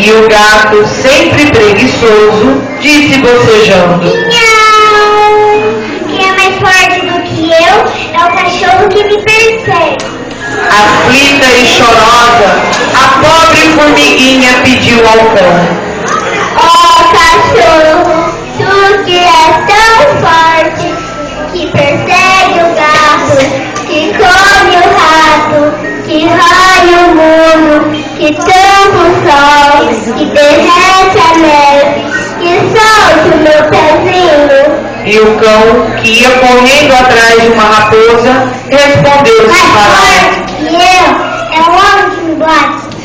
E o gato, sempre preguiçoso, disse bocejando: Miau! Quem é mais forte do que eu é o cachorro que me persegue. Aflita e chorosa, a pobre formiguinha pediu ao cão: Oh, cachorro, tu que és tão forte, que persegue o gato, que come o rato, que raia o mundo, que tampa o sol, que derrete a neve, que solte o meu pezinho. E o cão, que ia correndo atrás de uma raposa, respondeu Mais sem parar: forte que eu é o homem que me bate.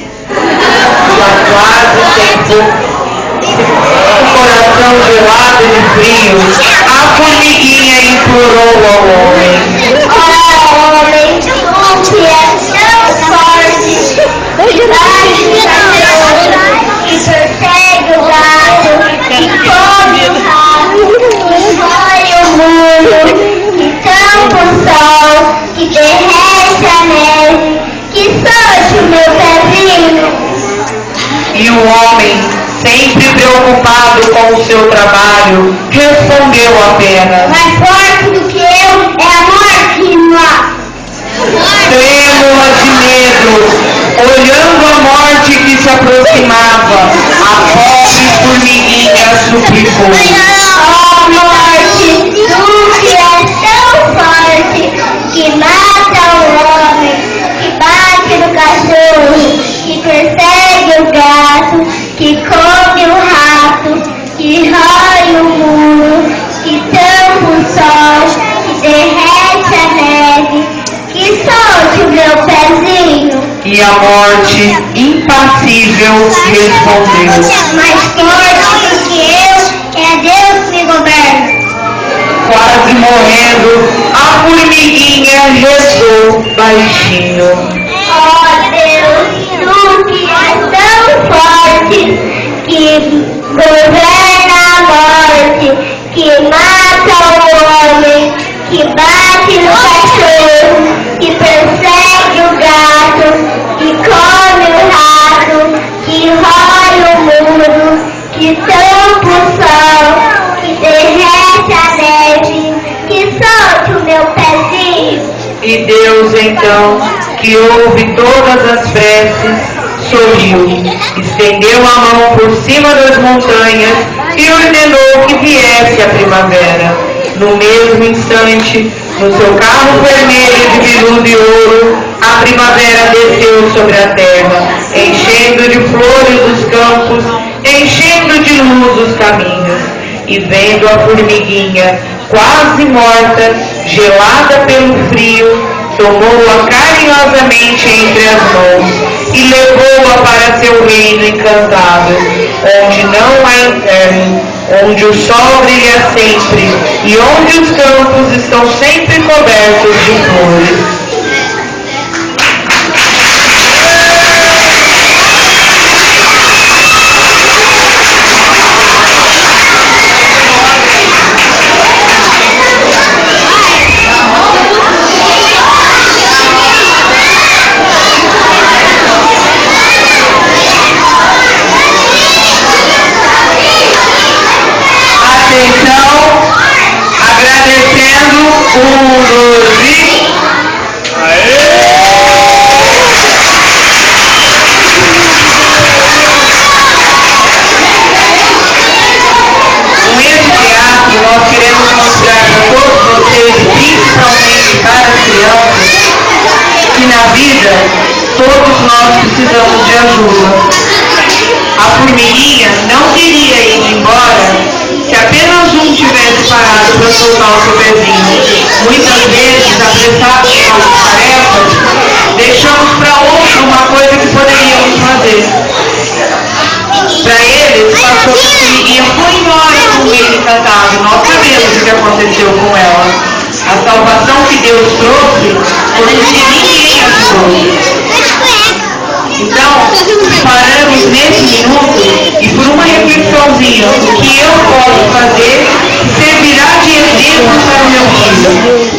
Já quase sem o coração gelado de frio, a formiguinha implorou ao homem: Oh, homem, tu que és tão forte, que bate o cachorro, que persegue o gato, que come o rato, que rói o mundo, que tampa o sol, que derrete a neve, que solte o meu pezinho. E o homem, sempre preocupado com o seu trabalho, respondeu apenas: Mais forte do que eu é a morte que me mata. trêmula de medo, olhando a morte que se aproximava, a pobre formiguinha suplicou: Oh, morte, tu que és tão forte, que mata o homem, que bate no cachorro, que persegue o gato, que come o rato, que rói o muro, que tampa o sol, que derrete a neve, que solte o meu pezinho. E a morte, impassível, respondeu: Mais forte do que eu é Deus que me governa. quase morrendo, a formiguinha rezou baixinho: Oh Deus, tu que és tão forte, que governa a morte, que mata o homem, que bate no cachorro, que persegue o gato, que come o rato, que rói o mundo, que tampa o sol, que derrete a neve, que solte o meu pezinho. E Deus então, que ouve todas as preces, sorriu, estendeu a mão por cima das montanhas e ordenou que viesse a primavera. No mesmo instante, no seu carro vermelho de veludo e ouro, a primavera desceu sobre a terra, enchendo de flores os campos, enchendo de luz os caminhos. E vendo a formiguinha quase morta, gelada pelo frio, tomou-a carinhosamente entre as mãos e levou-a para seu reino encantado, onde não há inverno, onde o sol brilha sempre e onde os campos estão sempre cobertos de flores. Atenção, agradecendo, 1, 2 e... Com esse teatro, nós queremos mostrar para todos vocês, principalmente para as crianças, que na vida todos nós precisamos de ajuda. A formiguinha não queria ir embora se apenas um tivesse parado para soltar o seu pezinho. Muitas vezes, apressados com nossas tarefas, deixamos para outro uma coisa que poderíamos fazer. Para eles, passou que a formiguinha foi embora com o reino encantado. Nós sabemos o que aconteceu com ela. A salvação que Deus trouxe foi porque ninguém ajudou. Então, paramos nesse minuto e por uma reflexãozinha, o que eu posso fazer servirá de exemplo para o meu filho.